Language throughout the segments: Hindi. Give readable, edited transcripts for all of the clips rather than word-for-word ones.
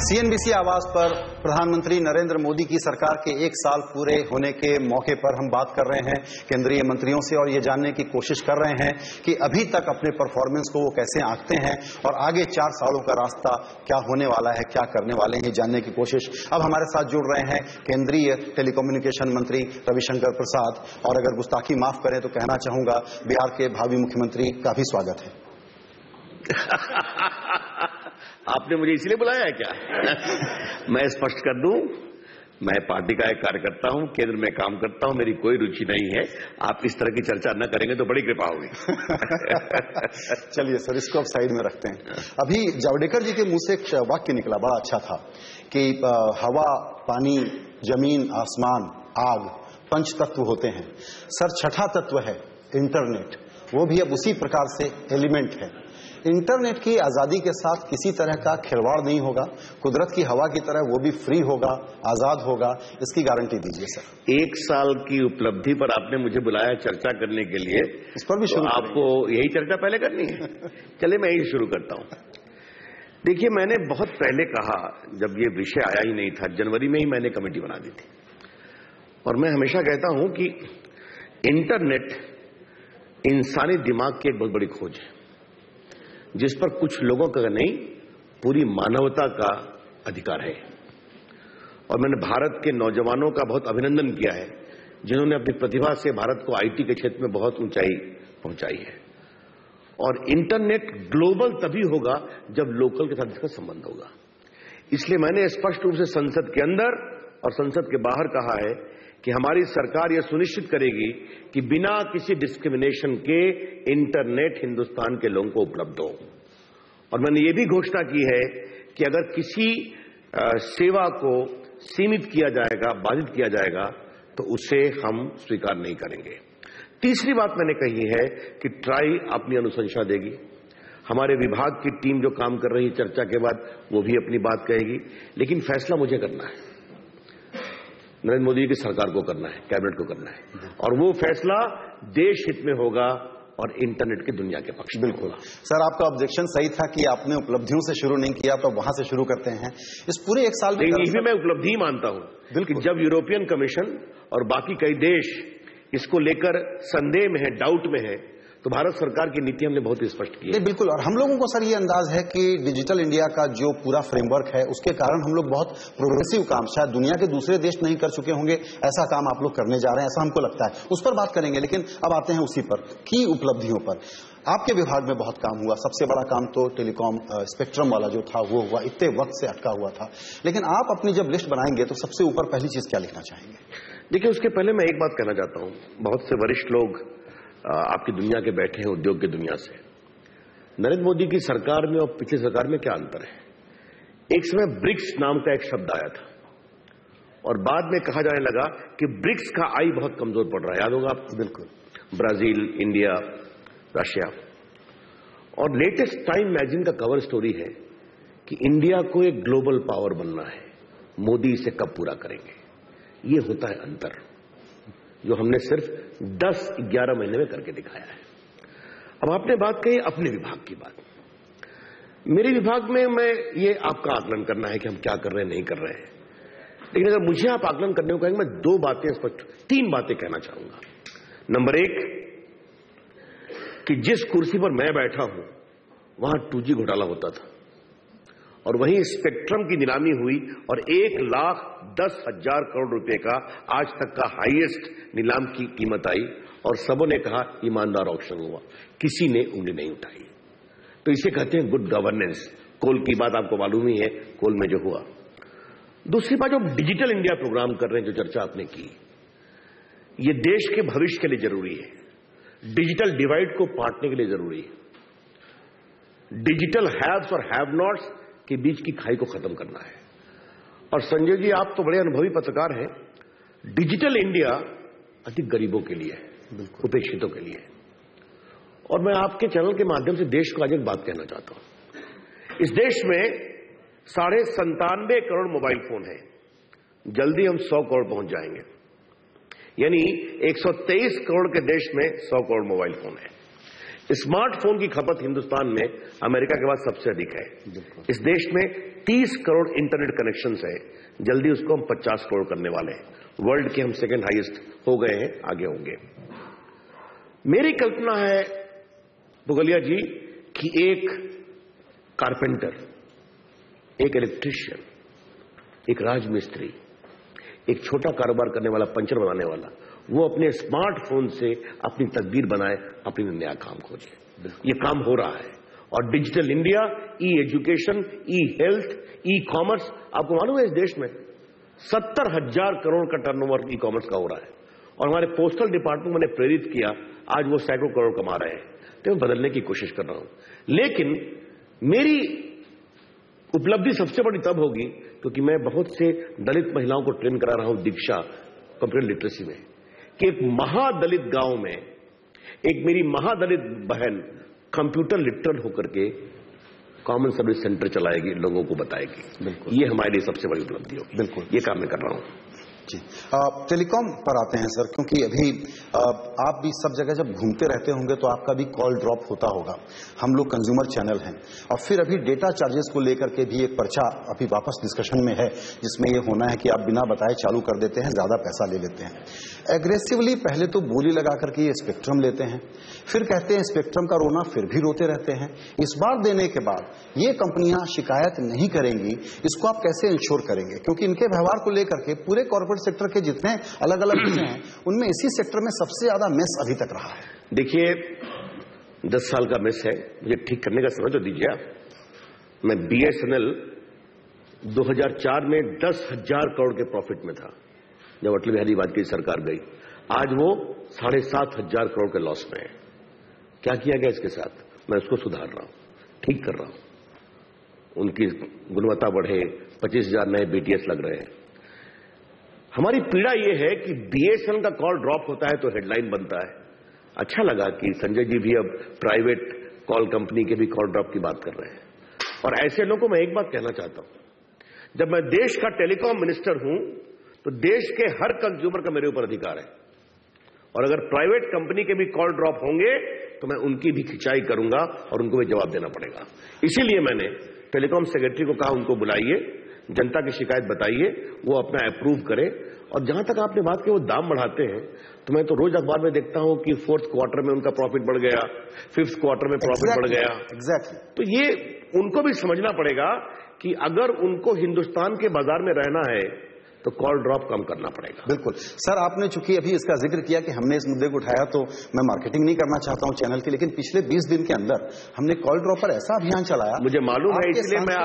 सीएनबीसी आवास पर प्रधानमंत्री नरेंद्र मोदी की सरकार के 1 साल पूरे होने के मौके पर हम बात कर रहे हैं केंद्रीय मंत्रियों से और ये जानने की कोशिश कर रहे हैं कि अभी तक अपने परफॉर्मेंस को वो कैसे आंकते हैं और आगे 4 सालों का रास्ता क्या होने वाला है, क्या करने वाले हैं, जानने की कोशिश। अब हमारे साथ जुड़ रहे हैं केंद्रीय टेलीकम्युनिकेशन मंत्री रविशंकर प्रसाद। और अगर गुस्ताखी माफ करें तो कहना चाहूंगा बिहार के भावी मुख्यमंत्री का भी स्वागत है। आपने मुझे इसलिए बुलाया है क्या? मैं स्पष्ट कर दूं, मैं पार्टी का एक कार्यकर्ता हूं, केंद्र में काम करता हूं, मेरी कोई रुचि नहीं है। आप इस तरह की चर्चा न करेंगे तो बड़ी कृपा होगी। चलिए सर, इसको अब साइड में रखते हैं। अभी जावड़ेकर जी के मुंह से एक वाक्य निकला, बड़ा अच्छा था कि हवा, पानी, जमीन, आसमान, आग 5 तत्व होते हैं। सर, छठा तत्व है इंटरनेट, वो भी अब उसी प्रकार से एलिमेंट है। इंटरनेट की आजादी के साथ किसी तरह का खिलवाड़ नहीं होगा, कुदरत की हवा की तरह वो भी फ्री होगा, आजाद होगा, इसकी गारंटी दीजिए सर। 1 साल की उपलब्धि पर आपने मुझे बुलाया चर्चा करने के लिए, इस पर भी शुरू आपको यही चर्चा पहले करनी है? चलिए मैं यही शुरू करता हूं। देखिए, मैंने बहुत पहले कहा, जब ये विषय आया ही नहीं था, जनवरी में ही मैंने कमेटी बना दी थी, और मैं हमेशा कहता हूं कि इंटरनेट इंसानी दिमाग की एक बहुत बड़ी खोज है, जिस पर कुछ लोगों का नहीं, पूरी मानवता का अधिकार है। और मैंने भारत के नौजवानों का बहुत अभिनंदन किया है, जिन्होंने अपनी प्रतिभा से भारत को आईटी के क्षेत्र में बहुत ऊंचाई पहुंचाई है। और इंटरनेट ग्लोबल तभी होगा जब लोकल के साथ इसका संबंध होगा। इसलिए मैंने स्पष्ट रूप से संसद के अंदर और संसद के बाहर कहा है कि हमारी सरकार यह सुनिश्चित करेगी कि बिना किसी डिस्क्रिमिनेशन के इंटरनेट हिंदुस्तान के लोगों को उपलब्ध हो। और मैंने ये भी घोषणा की है कि अगर किसी सेवा को सीमित किया जाएगा, बाधित किया जाएगा, तो उसे हम स्वीकार नहीं करेंगे। तीसरी बात मैंने कही है कि ट्राई अपनी अनुशंसा देगी, हमारे विभाग की टीम जो काम कर रही है चर्चा के बाद वो भी अपनी बात कहेगी, लेकिन फैसला मुझे करना है, नरेंद्र मोदी की सरकार को करना है, कैबिनेट को करना है, और वो फैसला देश हित में होगा और इंटरनेट की दुनिया के पक्ष में। बिल्कुल सर, आपका ऑब्जेक्शन सही था कि आपने उपलब्धियों से शुरू नहीं किया, तो वहां से शुरू करते हैं। इस पूरे 1 साल में भी मैं उपलब्धि ही मानता हूं। बिल्कुल, जब यूरोपियन कमीशन और बाकी कई देश इसको लेकर संदेह में है, डाउट में है, तो भारत सरकार की नीति हमने बहुत स्पष्ट की है। बिल्कुल, और हम लोगों को सर ये अंदाज है कि डिजिटल इंडिया का जो पूरा फ्रेमवर्क है, उसके कारण हम लोग बहुत प्रोग्रेसिव काम, शायद दुनिया के दूसरे देश नहीं कर चुके होंगे, ऐसा काम आप लोग करने जा रहे हैं, ऐसा हमको लगता है। उस पर बात करेंगे, लेकिन अब आते हैं उसी पर की उपलब्धियों पर। आपके विभाग में बहुत काम हुआ, सबसे बड़ा काम तो टेलीकॉम स्पेक्ट्रम वाला जो था वो हुआ, इतने वक्त से अटका हुआ था। लेकिन आप अपनी जब लिस्ट बनाएंगे तो सबसे ऊपर पहली चीज क्या लिखना चाहेंगे? देखिए, उसके पहले मैं एक बात कहना चाहता हूं, बहुत से वरिष्ठ लोग आपकी दुनिया के बैठे हैं, उद्योग की दुनिया से। नरेंद्र मोदी की सरकार में और पिछली सरकार में क्या अंतर है? एक समय ब्रिक्स नाम का एक शब्द आया था और बाद में कहा जाने लगा कि ब्रिक्स का आई बहुत कमजोर पड़ रहा है, याद होगा आपको? बिल्कुल, ब्राजील, इंडिया, रशिया। और लेटेस्ट टाइम मैगजीन का कवर स्टोरी है कि इंडिया को एक ग्लोबल पावर बनना है, मोदी इसे कब पूरा करेंगे? ये होता है अंतर, जो हमने सिर्फ 10-11 महीने में करके दिखाया है। अब आपने बात कही अपने विभाग की बात। मेरे विभाग में मैं ये आपका आकलन करना है कि हम क्या कर रहे हैं, नहीं कर रहे हैं। लेकिन अगर मुझे आप आकलन करने को कहेंगे, मैं 2 बातें स्पष्ट, 3 बातें कहना चाहूंगा। नंबर 1, कि जिस कुर्सी पर मैं बैठा हूं वहां 2G घोटाला होता था और वहीं स्पेक्ट्रम की नीलामी हुई और 1,10,000 करोड़ रुपए का आज तक का हाईएस्ट नीलाम की कीमत आई और सबों ने कहा ईमानदार ऑक्शन हुआ, किसी ने उंगली नहीं उठाई। तो इसे कहते हैं गुड गवर्नेंस। कोल की बात आपको मालूम ही है, कोल में जो हुआ। दूसरी बात, जो डिजिटल इंडिया प्रोग्राम कर रहे हैं, जो चर्चा आपने की, ये देश के भविष्य के लिए जरूरी है, डिजिटल डिवाइड को पाटने के लिए जरूरी है, डिजिटल हैव्स और हैव नॉट्स के बीच की खाई को खत्म करना है। और संजय जी, आप तो बड़े अनुभवी पत्रकार हैं, डिजिटल इंडिया अधिक गरीबों के लिए है, उपेक्षितों के लिए। और मैं आपके चैनल के माध्यम से देश को आज एक बात कहना चाहता हूं। इस देश में 97.5 करोड़ मोबाइल फोन है, जल्दी हम 100 करोड़ पहुंच जाएंगे, यानी 123 करोड़ के देश में 100 करोड़ मोबाइल फोन है। स्मार्टफोन की खपत हिंदुस्तान में अमेरिका के बाद सबसे अधिक है। इस देश में 30 करोड़ इंटरनेट कनेक्शंस है, जल्दी उसको हम 50 करोड़ करने वाले हैं। वर्ल्ड के हम सेकंड हाईएस्ट हो गए हैं, आगे होंगे। मेरी कल्पना है पुगलिया जी कि एक कारपेंटर, एक इलेक्ट्रीशियन, एक राजमिस्त्री, एक छोटा कारोबार करने वाला, पंचर बनाने वाला, वो अपने स्मार्टफोन से अपनी तकदीर बनाए, अपनी नया काम खोजे। ये काम हो रहा है। और डिजिटल इंडिया, ई एजुकेशन, ई हेल्थ, ई कॉमर्स, आपको मालूम है इस देश में 70,000 करोड़ का टर्नओवर ई कॉमर्स का हो रहा है। और हमारे पोस्टल डिपार्टमेंट मैंने प्रेरित किया, आज वो सैकड़ों करोड़ कमा रहे हैं। तो मैं बदलने की कोशिश कर रहा हूं। लेकिन मेरी उपलब्धि सबसे बड़ी तब होगी क्योंकि मैं बहुत से दलित महिलाओं को ट्रेन करा रहा हूं दीक्षा कंप्यूटर लिटरेसी में, कि एक महादलित गांव में एक मेरी महादलित बहन कंप्यूटर लिटरल होकर के कॉमन सर्विस सेंटर चलाएगी, लोगों को बताएगी। बिल्कुल, ये हमारे लिए सबसे बड़ी उपलब्धि होगी। बिल्कुल, ये काम मैं कर रहा हूं। जी, टेलीकॉम पर आते हैं सर, क्योंकि अभी आप भी सब जगह जब घूमते रहते होंगे तो आपका भी कॉल ड्रॉप होता होगा। हम लोग कंज्यूमर चैनल हैं, और फिर अभी डेटा चार्जेस को लेकर के भी एक पर्चा अभी वापस डिस्कशन में है, जिसमें ये होना है कि आप बिना बताए चालू कर देते हैं, ज्यादा पैसा ले लेते हैं। एग्रेसिवली पहले तो बोली लगा करके ये स्पेक्ट्रम लेते हैं, फिर कहते हैं स्पेक्ट्रम का रोना, फिर भी रोते रहते हैं। इस बार देने के बाद ये कंपनियां शिकायत नहीं करेंगी, इसको आप कैसे इंश्योर करेंगे? क्योंकि इनके व्यवहार को लेकर के पूरे कॉर्पोरेट सेक्टर के जितने अलग अलग विषय हैं, उनमें इसी सेक्टर में सबसे ज्यादा मिस अभी तक रहा है। देखिए, 10 साल का मिस है, मुझे ठीक करने का समय तो दीजिए आप। मैं BSNL 2004 में 10,000 करोड़ के प्रॉफिट में था जब अटल बिहारी वाजपेयी सरकार गई। आज वो 7,500 करोड़ के लॉस में है। क्या किया गया इसके साथ? मैं उसको सुधार रहा हूं, ठीक कर रहा हूं, उनकी गुणवत्ता बढ़े, 25,000 नए BTS लग रहे हैं। हमारी पीड़ा यह है कि BSNL का कॉल ड्रॉप होता है तो हेडलाइन बनता है। अच्छा लगा कि संजय जी भी अब प्राइवेट कॉल कंपनी के भी कॉल ड्रॉप की बात कर रहे हैं। और ऐसे लोगों को मैं एक बात कहना चाहता हूं, जब मैं देश का टेलीकॉम मिनिस्टर हूं तो देश के हर कंज्यूमर का मेरे ऊपर अधिकार है, और अगर प्राइवेट कंपनी के भी कॉल ड्रॉप होंगे तो मैं उनकी भी खिंचाई करूंगा और उनको भी जवाब देना पड़ेगा। इसीलिए मैंने टेलीकॉम सेक्रेटरी को कहा, उनको बुलाइए, जनता की शिकायत बताइए, वो अपना अप्रूव करे। और जहां तक आपने बात की वो दाम बढ़ाते हैं, तो मैं तो रोज अखबार में देखता हूं कि 4th क्वार्टर में उनका प्रॉफिट बढ़ गया, 5th क्वार्टर में प्रॉफिट बढ़ गया। एग्जैक्टली। तो ये उनको भी समझना पड़ेगा कि अगर उनको हिंदुस्तान के बाजार में रहना है तो कॉल ड्रॉप कम करना पड़ेगा। बिल्कुल सर, आपने चूंकि अभी इसका जिक्र किया कि हमने इस मुद्दे को उठाया, तो मैं मार्केटिंग नहीं करना चाहता हूं चैनल की, लेकिन पिछले 20 दिन के अंदर हमने कॉल ड्रॉप पर ऐसा अभियान चलाया, मुझे मालूम है, इसलिए मैं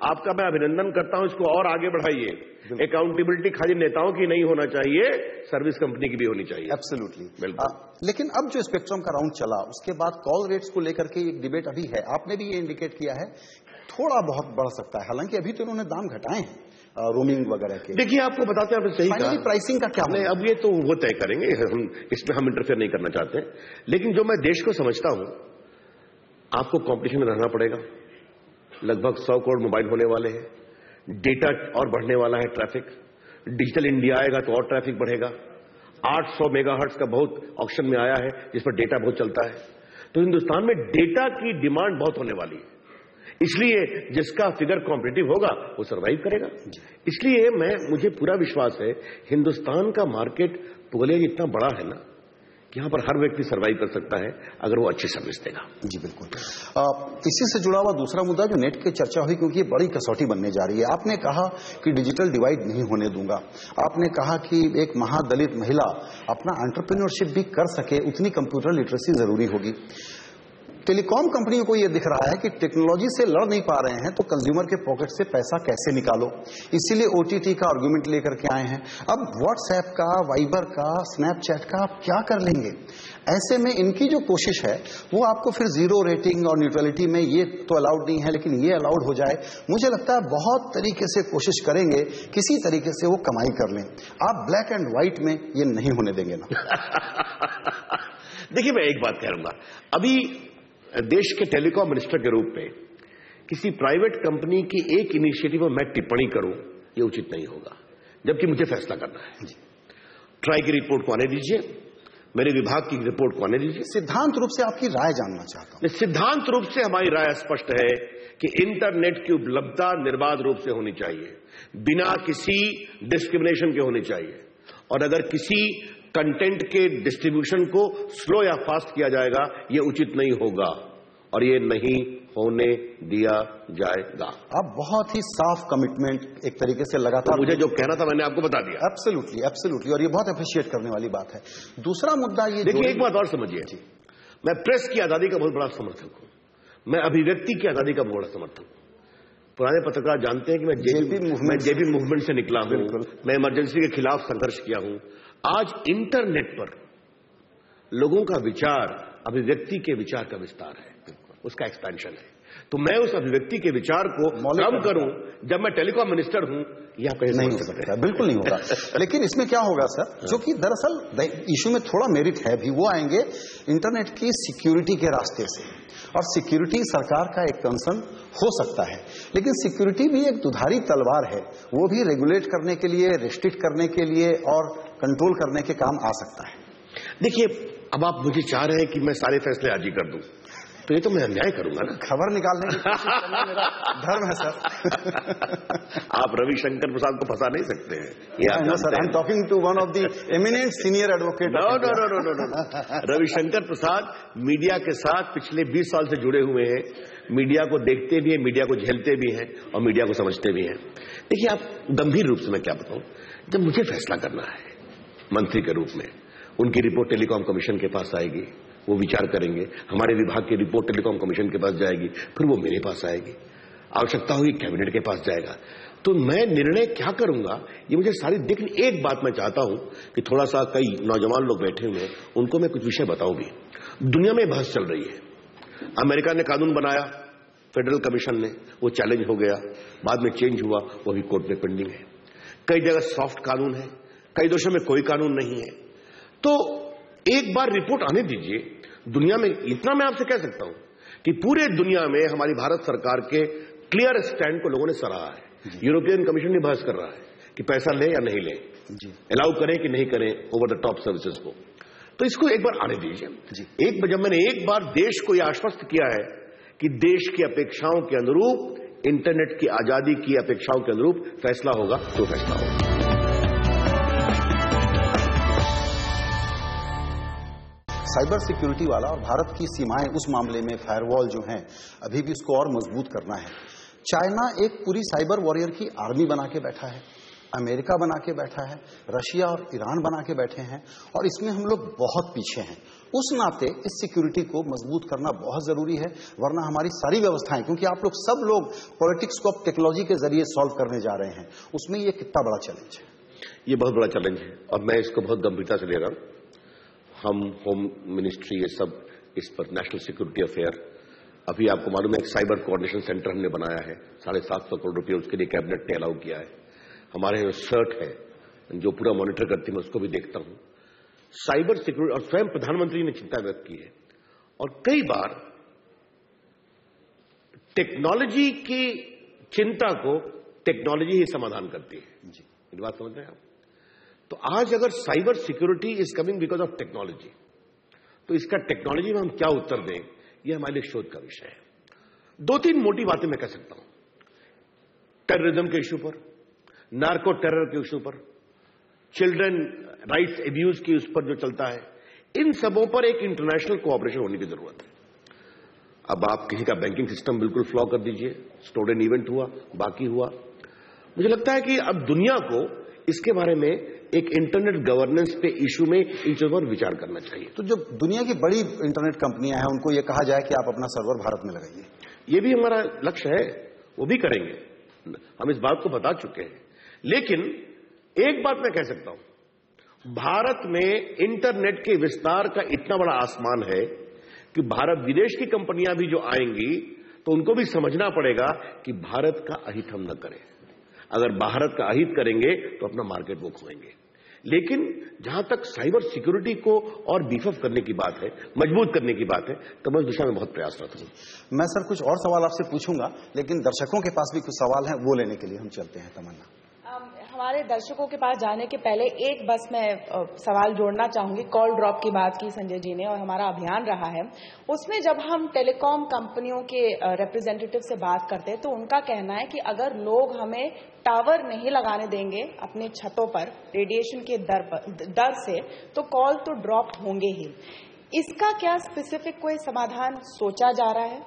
आपका मैं अभिनंदन करता हूं। इसको और आगे बढ़ाइए। अकाउंटेबिलिटी खाली नेताओं की नहीं होना चाहिए, सर्विस कंपनी की भी होनी चाहिए। एब्सोल्युटली, बिल्कुल। लेकिन अब जो स्पेक्ट्रम का राउंड चला, उसके बाद कॉल रेट्स को लेकर के एक डिबेट अभी है। आपने भी ये इंडिकेट किया है थोड़ा बहुत बढ़ सकता है, हालांकि अभी तो उन्होंने दाम घटाए हैं रोमिंग वगैरह के। देखिए, आपको बताते हैं, आपने सही कहा, प्राइसिंग का क्या है? अब ये तो वो तय करेंगे, इसमें हम इंटरफेयर नहीं करना चाहते। लेकिन जो मैं देश को समझता हूं, आपको कंपटीशन में रहना पड़ेगा। लगभग 100 करोड़ मोबाइल होने वाले हैं, डेटा और बढ़ने वाला है, ट्रैफिक, डिजिटल इंडिया आएगा तो और ट्रैफिक बढ़ेगा। 800 मेगाहर्ट्ज का बहुत ऑक्शन में आया है, जिस पर डेटा बहुत चलता है। तो हिंदुस्तान में डेटा की डिमांड बहुत होने वाली है, इसलिए जिसका फिगर कॉम्पिटिटिव होगा वो सरवाइव करेगा। इसलिए मुझे पूरा विश्वास है हिंदुस्तान का मार्केट पुगलिया जी इतना बड़ा है ना कि यहां पर हर व्यक्ति सरवाइव कर सकता है अगर वो अच्छी सर्विस देगा। जी बिल्कुल। इसी से जुड़ा हुआ दूसरा मुद्दा जो नेट की चर्चा हुई, क्योंकि ये बड़ी कसौटी बनने जा रही है। आपने कहा कि डिजिटल डिवाइड नहीं होने दूंगा, आपने कहा कि एक महादलित महिला अपना एंटरप्रेन्योरशिप भी कर सके, उतनी कंप्यूटर लिटरेसी जरूरी होगी। टेलीकॉम कंपनियों को यह दिख रहा है कि टेक्नोलॉजी से लड़ नहीं पा रहे हैं तो कंज्यूमर के पॉकेट से पैसा कैसे निकालो, इसीलिए OTT का आर्गुमेंट लेकर के आए हैं। अब व्हाट्सएप का, वाइबर का, स्नैपचैट का आप क्या कर लेंगे? ऐसे में इनकी जो कोशिश है वो आपको फिर जीरो रेटिंग और न्यूट्रलिटी में ये तो अलाउड नहीं है, लेकिन ये अलाउड हो जाए। मुझे लगता है बहुत तरीके से कोशिश करेंगे, किसी तरीके से वो कमाई कर लें। आप ब्लैक एंड व्हाइट में ये नहीं होने देंगे ना? देखिए, मैं एक बात कहूंगा, अभी देश के टेलीकॉम मिनिस्टर के रूप में किसी प्राइवेट कंपनी की एक इनिशिएटिव में मैं टिप्पणी करूं, यह उचित नहीं होगा, जबकि मुझे फैसला करना है। ट्राई की रिपोर्ट को आने दीजिए, मेरे विभाग की रिपोर्ट को आने दीजिए। सिद्धांत रूप से आपकी राय जानना चाहता हूं। सिद्धांत रूप से हमारी राय स्पष्ट है कि इंटरनेट की उपलब्धता निर्बाध रूप से होनी चाहिए, बिना किसी डिस्क्रिमिनेशन के होनी चाहिए, और अगर किसी कंटेंट के डिस्ट्रीब्यूशन को स्लो या फास्ट किया जाएगा, यह उचित नहीं होगा और ये नहीं होने दिया जाएगा। आप बहुत ही साफ कमिटमेंट एक तरीके से लगातार, तो मुझे जो कहना था मैंने आपको बता दिया। एब्सोल्युटली, एब्सोल्युटली, और ये बहुत अप्रिशिएट करने वाली बात है। दूसरा मुद्दा ये, देखिए एक बात और समझिए, मैं प्रेस की आजादी का बहुत बड़ा समर्थक हूं, मैं अभिव्यक्ति की आजादी का बहुत बड़ा समर्थक हूं। पुराने पत्रकार जानते हैं कि मैं जेपी मूवमेंट से निकला हूं, मैं इमरजेंसी के खिलाफ संघर्ष किया हूं। आज इंटरनेट पर लोगों का विचार अभिव्यक्ति के विचार का विस्तार है, उसका एक्सपेंशन है। तो मैं उस अभिव्यक्ति के विचार को कम करूं जब मैं टेलीकॉम मिनिस्टर हूं, यह कहीं नहीं हो सकता, बिल्कुल नहीं होगा। लेकिन इसमें क्या होगा सर, जो कि दरअसल इशू में थोड़ा मेरिट है भी, वो आएंगे इंटरनेट की सिक्योरिटी के रास्ते से, और सिक्योरिटी सरकार का एक कंसर्न हो सकता है, लेकिन सिक्योरिटी भी एक दुधारी तलवार है, वो भी रेगुलेट करने के लिए, रिस्ट्रिक्ट करने के लिए और कंट्रोल करने के काम आ सकता है। देखिए, अब आप मुझे चाह रहे हैं कि मैं सारे फैसले आज ही कर दूं, तो ये तो मैं अन्याय करूंगा ना। खबर निकालने की कोशिश करना मेरा धर्म है सर। आप रविशंकर प्रसाद को फंसा नहीं सकते हैं, ये आप sir, I am talking to one of the eminent senior advocate. No, Ravishankar Prasad media के साथ पिछले 20 साल से जुड़े हुए हैं, मीडिया को देखते भी हैं, मीडिया को झेलते भी हैं और मीडिया को समझते भी हैं। देखिए, आप गंभीर रूप से मैं क्या बताऊं, जब मुझे फैसला करना है मंत्री के रूप में, उनकी रिपोर्ट टेलीकॉम कमीशन के पास आएगी, वो विचार करेंगे, हमारे विभाग की रिपोर्ट टेलीकॉम कमीशन के पास जाएगी, फिर वो मेरे पास आएगी, आवश्यकता होगी कैबिनेट के पास जाएगा। तो मैं निर्णय क्या करूंगा ये मुझे सारी लेकिन एक बात मैं चाहता हूं कि थोड़ा सा कई नौजवान लोग बैठे हुए हैं, उनको मैं कुछ विषय बताऊं भी। दुनिया में बहस चल रही है, अमेरिका ने कानून बनाया, फेडरल कमीशन ने, वो चैलेंज हो गया, बाद में चेंज हुआ, वो भी कोर्ट में पेंडिंग है। कई जगह सॉफ्ट कानून है, कई देशों में कोई कानून नहीं है। तो एक बार रिपोर्ट आने दीजिए। दुनिया में इतना मैं आपसे कह सकता हूं कि पूरे दुनिया में हमारी भारत सरकार के क्लियर स्टैंड को लोगों ने सराहा है। यूरोपियन कमीशन भी बहस कर रहा है कि पैसा ले या नहीं ले, अलाउ करें कि नहीं करें ओवर द टॉप सर्विसेज को। तो इसको एक बार आने दीजिए। जब मैंने एक बार देश को यह आश्वस्त किया है कि देश की अपेक्षाओं के अनुरूप, इंटरनेट की आजादी की अपेक्षाओं के अनुरूप फैसला होगा, तो फैसला होगा। साइबर सिक्योरिटी वाला, और भारत की सीमाएं उस मामले में फायरवॉल जो हैं, अभी भी उसको और मजबूत करना है। चाइना एक पूरी साइबर वॉरियर की आर्मी बना के बैठा है, अमेरिका बना के बैठा है, रशिया और ईरान बना के बैठे हैं, और इसमें हम लोग बहुत पीछे हैं। उस नाते इस सिक्योरिटी को मजबूत करना बहुत जरूरी है, वरना हमारी सारी व्यवस्थाएं, क्योंकि आप लोग सब लोग पॉलिटिक्स को अब टेक्नोलॉजी के जरिए सॉल्व करने जा रहे हैं, उसमें ये कितना बड़ा चैलेंज है। ये बहुत बड़ा चैलेंज है और मैं इसको बहुत गंभीरता से ले रहा हूं। हम होम मिनिस्ट्री, ये सब इस पर नेशनल सिक्योरिटी अफेयर, अभी आपको मालूम है एक साइबर कोऑर्डिनेशन सेंटर हमने बनाया है, 750 करोड़ रुपये उसके लिए कैबिनेट ने अलाउ किया है। हमारे जो सर्ट है जो पूरा मॉनिटर करती है, मैं उसको भी देखता हूं। साइबर सिक्योरिटी, और स्वयं प्रधानमंत्री ने चिंता व्यक्त की है, और कई बार टेक्नोलॉजी की चिंता को टेक्नोलॉजी ही समाधान करती है। ये बात समझ रहे हैं आप? तो आज अगर cyber security is coming because of technology, तो इसका टेक्नोलॉजी में हम क्या उत्तर दें, यह हमारे लिए शोध का विषय है। 2-3 मोटी बातें मैं कह सकता हूं। टेररिज्म के इश्यू पर, नार्को टेरर के इश्यू पर, चिल्ड्रन राइट्स एब्यूज की उस पर जो चलता है, इन सबों पर एक इंटरनेशनल कोऑपरेशन होने की जरूरत है। अब आप किसी का बैंकिंग सिस्टम बिल्कुल फ्लॉ कर दीजिए, स्नोडेन इवेंट हुआ, बाकी हुआ। मुझे लगता है कि अब दुनिया को इसके बारे में एक इंटरनेट गवर्नेंस पे इशू में इन चीजों पर विचार करना चाहिए। तो जो दुनिया की बड़ी इंटरनेट कंपनियां हैं, उनको ये कहा जाए कि आप अपना सर्वर भारत में लगाइए, ये भी हमारा लक्ष्य है, वो भी करेंगे, हम इस बात को बता चुके हैं। लेकिन एक बात मैं कह सकता हूं, भारत में इंटरनेट के विस्तार का इतना बड़ा आसमान है कि भारत विदेश की कंपनियां भी जो आएंगी तो उनको भी समझना पड़ेगा कि भारत का अहित हम न करें। अगर भारत का अहित करेंगे तो अपना मार्केट वो खोएंगे। लेकिन जहां तक साइबर सिक्योरिटी को और बीफअप करने की बात है, मजबूत करने की बात है, तो मैं उस दिशा में बहुत प्रयासरत हूं। मैं सर कुछ और सवाल आपसे पूछूंगा, लेकिन दर्शकों के पास भी कुछ सवाल हैं, वो लेने के लिए हम चलते हैं। तमन्ना। हमारे दर्शकों के पास जाने के पहले एक बस मैं सवाल जोड़ना चाहूंगी। कॉल ड्रॉप की बात की संजय जी ने और हमारा अभियान रहा है, उसमें जब हम टेलीकॉम कंपनियों के रिप्रेजेंटेटिव से बात करते हैं तो उनका कहना है कि अगर लोग हमें टावर नहीं लगाने देंगे अपने छतों पर रेडिएशन के डर से तो कॉल तो ड्रॉप होंगे ही। इसका क्या स्पेसिफिक कोई समाधान सोचा जा रहा है?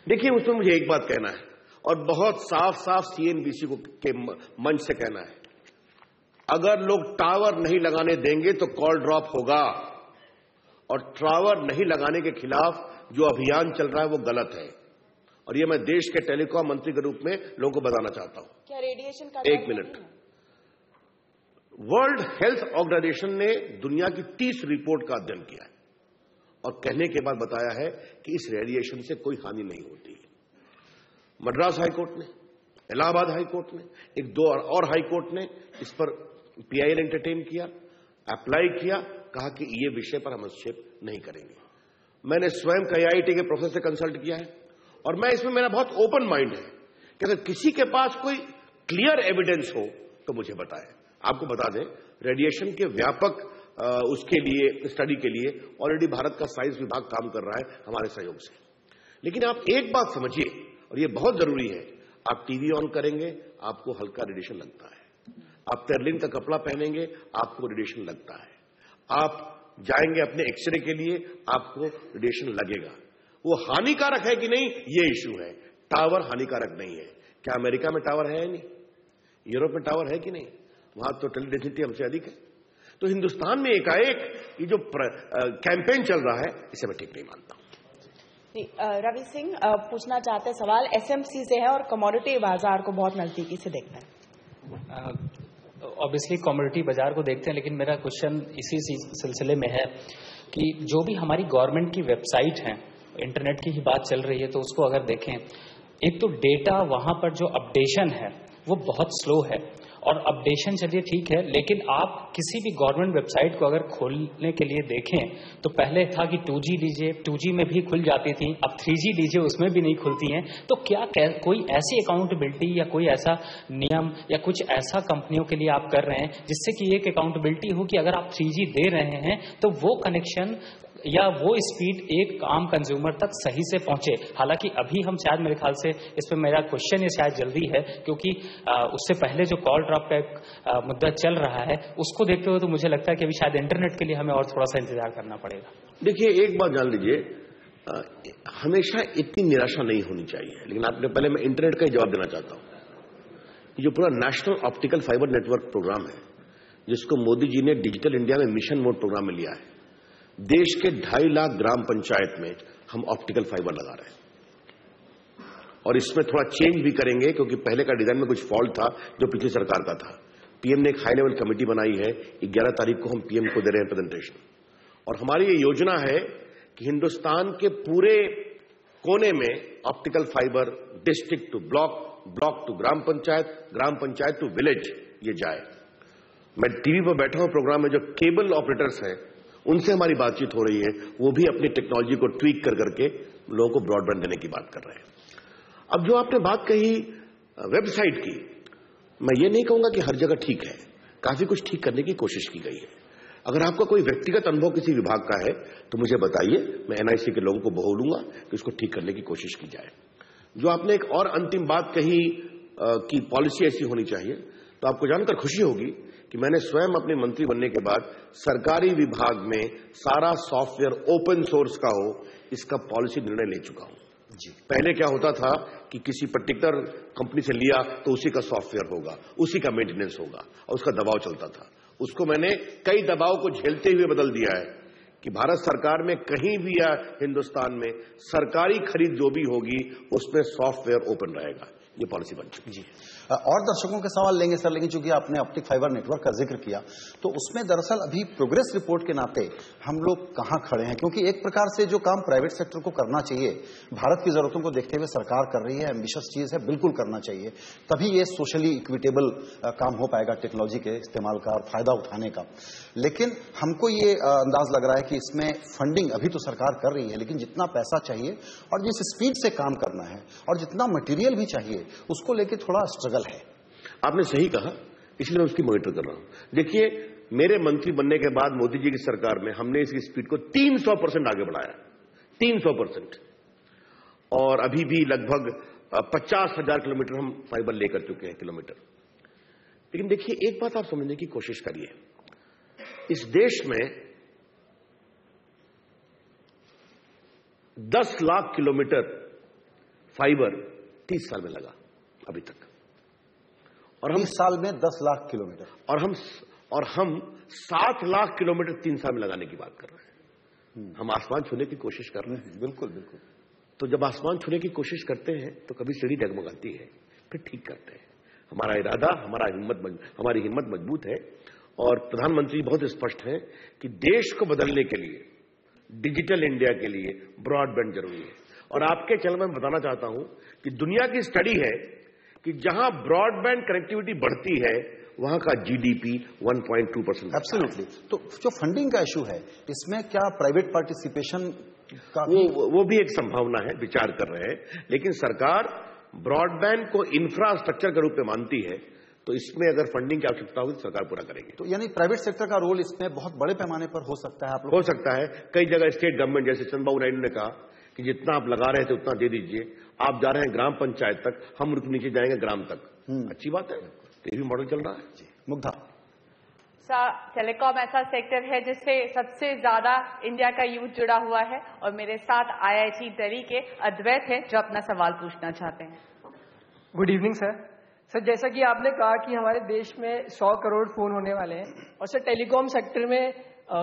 देखिए, उसमें मुझे एक बात कहना है और बहुत साफ साफ सीएनबीसी को के मंच से कहना है, अगर लोग टावर नहीं लगाने देंगे तो कॉल ड्रॉप होगा, और टावर नहीं लगाने के खिलाफ जो अभियान चल रहा है वो गलत है, और ये मैं देश के टेलीकॉम मंत्री के रूप में लोगों को बताना चाहता हूं। क्या रेडिएशन का एक मिनट, वर्ल्ड हेल्थ ऑर्गेनाइजेशन ने दुनिया की 30 रिपोर्ट का अध्ययन किया है और कहने के बाद बताया है कि इस रेडिएशन से कोई हानि नहीं होती है। मद्रास हाईकोर्ट ने, इलाहाबाद हाईकोर्ट ने, एक दो और हाईकोर्ट ने इस पर पीआईएल एंटरटेन किया, अप्लाई किया, कहा कि ये विषय पर हम हस्तक्षेप नहीं करेंगे। मैंने स्वयं आईआईटी के प्रोफेसर से कंसल्ट किया है और मैं इसमें मेरा बहुत ओपन माइंड है कि अगर किसी के पास कोई क्लियर एविडेंस हो तो मुझे बताएं। आपको बता दें, रेडिएशन के व्यापक उसके लिए स्टडी के लिए ऑलरेडी भारत का साइंस विभाग काम कर रहा है हमारे सहयोग से। लेकिन आप एक बात समझिए, और ये बहुत जरूरी है, आप टीवी ऑन करेंगे आपको हल्का रेडिएशन लगता है, आप टेरलिन का कपड़ा पहनेंगे आपको रेडिएशन लगता है, आप जाएंगे अपने एक्सरे के लिए आपको रेडिएशन लगेगा। वो हानिकारक है कि नहीं ये इश्यू है, टावर हानिकारक नहीं है। क्या अमेरिका में टावर है नहीं? यूरोप में टावर है कि नहीं? वहां तो टेलीडेंसिटी हमसे अधिक है। तो हिंदुस्तान में एकाएक ये जो कैंपेन चल रहा है इसे मैं ठीक नहीं मानता हूं। रवि सिंह पूछना चाहते हैं सवाल, एसएमसी से है और कमोडिटी बाजार को बहुत नजदीकी से देखते हैं। ऑब्वियसली कमोडिटी बाजार को देखते हैं, लेकिन मेरा क्वेश्चन इसी सिलसिले में है कि जो भी हमारी गवर्नमेंट की वेबसाइट है, इंटरनेट की ही बात चल रही है, तो उसको अगर देखें, एक तो डेटा वहां पर जो अपडेशन है वो बहुत स्लो है, और अपडेशन चलिए ठीक है, लेकिन आप किसी भी गवर्नमेंट वेबसाइट को अगर खोलने के लिए देखें तो पहले था कि 2G लीजिए, 2G में भी खुल जाती थी, अब 3G लीजिए उसमें भी नहीं खुलती हैं। तो क्या कोई ऐसी अकाउंटेबिलिटी या कोई ऐसा नियम या कुछ ऐसा कंपनियों के लिए आप कर रहे हैं जिससे कि एक अकाउंटेबिलिटी हो कि अगर आप 3G दे रहे हैं तो वो कनेक्शन या वो स्पीड एक आम कंज्यूमर तक सही से पहुंचे? हालांकि अभी हम शायद, मेरे ख्याल से इस पर मेरा क्वेश्चन ये शायद जल्दी है, क्योंकि उससे पहले जो कॉल ड्रॉप का एक मुद्दा चल रहा है उसको देखते हुए तो मुझे लगता है कि अभी शायद इंटरनेट के लिए हमें और थोड़ा सा इंतजार करना पड़ेगा। देखिए, एक बात जान लीजिए, हमेशा इतनी निराशा नहीं होनी चाहिए। लेकिन आपने पहले मैं इंटरनेट का ही जवाब देना चाहता हूं। जो पूरा national optical fibre network programme है, जिसको मोदी जी ने डिजिटल इंडिया में मिशन मोड प्रोग्राम में लिया है, देश के 2.5 लाख ग्राम पंचायत में हम ऑप्टिकल फाइबर लगा रहे हैं, और इसमें थोड़ा चेंज भी करेंगे क्योंकि पहले का डिजाइन में कुछ फॉल्ट था जो पिछली सरकार का था। पीएम ने एक हाई लेवल कमेटी बनाई है, 11 तारीख को हम पीएम को दे रहे हैं प्रेजेंटेशन, और हमारी ये योजना है कि हिंदुस्तान के पूरे कोने में optical fibre district to block, block to ग्राम पंचायत टू विलेज ये जाए। मैं टीवी पर बैठा हूं प्रोग्राम में, जो केबल ऑपरेटर्स हैं उनसे हमारी बातचीत हो रही है, वो भी अपनी टेक्नोलॉजी को ट्वीक कर करके लोगों को ब्रॉडबैंड देने की बात कर रहे हैं। अब जो आपने बात कही वेबसाइट की, मैं ये नहीं कहूंगा कि हर जगह ठीक है, काफी कुछ ठीक करने की कोशिश की गई है। अगर आपका कोई व्यक्तिगत अनुभव किसी विभाग का है तो मुझे बताइए, मैं एनआईसी के लोगों को बोलूंगा कि उसको ठीक करने की कोशिश की जाए। जो आपने एक और अंतिम बात कही कि पॉलिसी ऐसी होनी चाहिए, तो आपको जानकर खुशी होगी कि मैंने स्वयं अपने मंत्री बनने के बाद सरकारी विभाग में सारा सॉफ्टवेयर ओपन सोर्स का हो, इसका पॉलिसी निर्णय ले चुका हूं। जी, पहले क्या होता था कि किसी पर्टिकुलर कंपनी से लिया तो उसी का सॉफ्टवेयर होगा, उसी का मेंटेनेंस होगा और उसका दबाव चलता था। उसको मैंने कई दबाव को झेलते हुए बदल दिया है कि भारत सरकार में कहीं भी या हिंदुस्तान में सरकारी खरीद जो भी होगी उसमें सॉफ्टवेयर ओपन रहेगा। ये पॉलिसी बन चुकी है। और दर्शकों के सवाल लेंगे सर, लेकिन चूंकि आपने ऑप्टिक फाइबर नेटवर्क का जिक्र किया तो उसमें दरअसल अभी प्रोग्रेस रिपोर्ट के नाते हम लोग कहां खड़े हैं? क्योंकि एक प्रकार से जो काम प्राइवेट सेक्टर को करना चाहिए, भारत की जरूरतों को देखते हुए सरकार कर रही है, एम्बिशियस चीज है, बिल्कुल करना चाहिए, तभी ये सोशली इक्विटेबल काम हो पाएगा टेक्नोलॉजी के इस्तेमाल का और फायदा उठाने का। लेकिन हमको ये अंदाज लग रहा है कि इसमें फंडिंग अभी तो सरकार कर रही है, लेकिन जितना पैसा चाहिए और जिस स्पीड से काम करना है और जितना मटेरियल भी चाहिए उसको लेके थोड़ा स्ट्रगल है। आपने सही कहा, इसलिए मैं उसकी मॉनिटर कर रहा हूं। देखिए, मेरे मंत्री बनने के बाद मोदी जी की सरकार में हमने इसकी स्पीड को 300% आगे बढ़ाया, 300%। और अभी भी लगभग 50,000 किलोमीटर हम फाइबर लेकर चुके हैं किलोमीटर। लेकिन देखिए, एक बात आप समझने की कोशिश करिए, इस देश में 10 लाख किलोमीटर फाइबर 30 साल में लगा अभी तक, और हम 30 साल में 10 लाख किलोमीटर, और हम 7 लाख किलोमीटर 3 साल में लगाने की बात कर रहे हैं। हम आसमान छूने की कोशिश कर रहे हैं। बिल्कुल बिल्कुल। तो जब आसमान छूने की कोशिश करते हैं तो कभी सीढ़ी डगमगाती है, फिर ठीक करते हैं। हमारा इरादा, हमारी हिम्मत मजबूत है, और प्रधानमंत्री बहुत स्पष्ट है कि देश को बदलने के लिए, डिजिटल इंडिया के लिए ब्रॉडबैंड जरूरी है। और आपके चैनल में बताना चाहता हूं कि दुनिया की स्टडी है कि जहां ब्रॉडबैंड कनेक्टिविटी बढ़ती है वहां का जीडीपी 1.2%। एब्सोल्युटली। तो जो फंडिंग का इशू है, इसमें क्या प्राइवेट पार्टिसिपेशन का वो भी एक संभावना है, विचार कर रहे हैं। लेकिन सरकार ब्रॉडबैंड को इंफ्रास्ट्रक्चर के रूप में मानती है, तो इसमें अगर फंडिंग की आवश्यकता होगी तो सरकार पूरा करेगी। तो यानी प्राइवेट सेक्टर का रोल इसमें बहुत बड़े पैमाने पर हो सकता है। आप लोग हो सकता है। कई जगह स्टेट गवर्नमेंट, जैसे चंद्रबाबू नायडू ने कहा कि जितना आप लगा रहे थे उतना दे दीजिए, आप जा रहे हैं ग्राम पंचायत तक, हम उनके नीचे जाएंगे ग्राम तक। अच्छी बात है, ये भी मॉडल चल रहा है। मुग्धा, टेलीकॉम ऐसा सेक्टर है जिससे सबसे ज्यादा इंडिया का यूथ जुड़ा हुआ है, और मेरे साथ IIT दिल्ली के अद्वैत है जो अपना सवाल पूछना चाहते हैं। Good evening sir. सर, जैसा कि आपने कहा कि हमारे देश में 100 करोड़ फोन होने वाले हैं, और सर टेलीकॉम सेक्टर में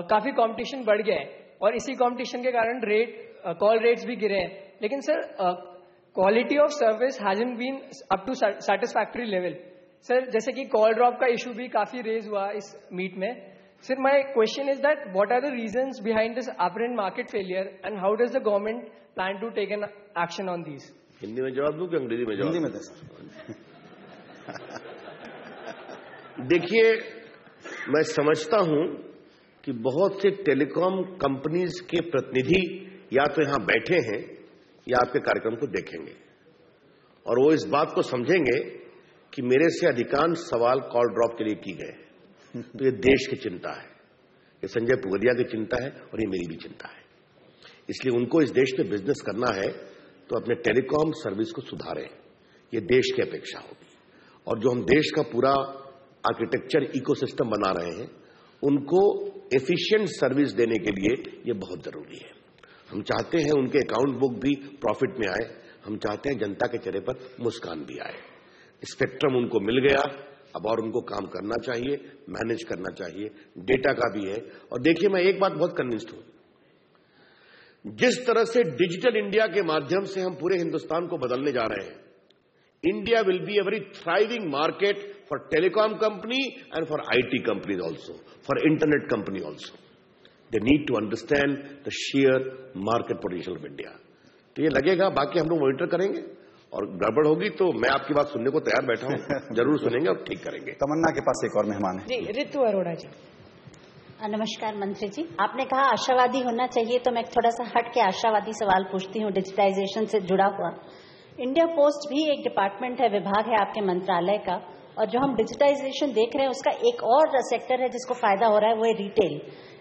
काफी कंपटीशन बढ़ गया है, और इसी कंपटीशन के कारण कॉल रेट्स भी गिरे हैं। लेकिन sir, quality of service hasn't been up to satisfactory level. Sir, जैसे कि कॉल ड्रॉप का इशू भी काफी रेज हुआ इस मीट में। Sir, my question is that what are the reasons behind this apparent market failure, and how does the government plan to take an action on this? Hindi में जवाब दूं कि अंग्रेजी में जवाब? हिंदी में दे सर। देखिए, मैं समझता हूं कि बहुत से टेलीकॉम कंपनीज के प्रतिनिधि या तो यहां बैठे हैं या आपके कार्यक्रम को देखेंगे, और वो इस बात को समझेंगे कि मेरे से अधिकांश सवाल कॉल ड्रॉप के लिए की गए। तो ये देश की चिंता है, ये संजय पुगलिया की चिंता है, और ये मेरी भी चिंता है। इसलिए उनको इस देश में बिजनेस करना है तो अपने टेलीकॉम सर्विस को सुधारें, ये देश की अपेक्षा होगी। और जो हम देश का पूरा आर्किटेक्चर इकोसिस्टम बना रहे हैं, उनको एफिशिएंट सर्विस देने के लिए ये बहुत जरूरी है। हम चाहते हैं उनके अकाउंट बुक भी प्रॉफिट में आए, हम चाहते हैं जनता के चेहरे पर मुस्कान भी आए। स्पेक्ट्रम उनको मिल गया, अब और उनको काम करना चाहिए, मैनेज करना चाहिए, डेटा का भी है। और देखिए, मैं एक बात बहुत कन्विंस्ड हूं, जिस तरह से डिजिटल इंडिया के माध्यम से हम पूरे हिंदुस्तान को बदलने जा रहे हैं, India will be a very thriving market for telecom company and for IT companies also, for internet company also. They need to understand the share market potential of India. तो ये लगेगा, बाकी हम लोग मॉनिटर करेंगे, और गड़बड़ होगी तो मैं आपकी बात सुनने को तैयार बैठा हूं, जरूर सुनेंगे और ठीक करेंगे। तमन्ना के पास एक और मेहमान है। जी, रितु अरोड़ा जी। नमस्कार मंत्री जी, आपने कहा आशावादी होना चाहिए, तो मैं थोड़ा सा हट के आशावादी सवाल पूछती हूँ डिजिटाइजेशन से जुड़ा हुआ। इंडिया पोस्ट भी एक डिपार्टमेंट है, विभाग है आपके मंत्रालय का, और जो हम डिजिटाइजेशन देख रहे हैं उसका एक और सेक्टर है जिसको फायदा हो रहा है, वो है रिटेल।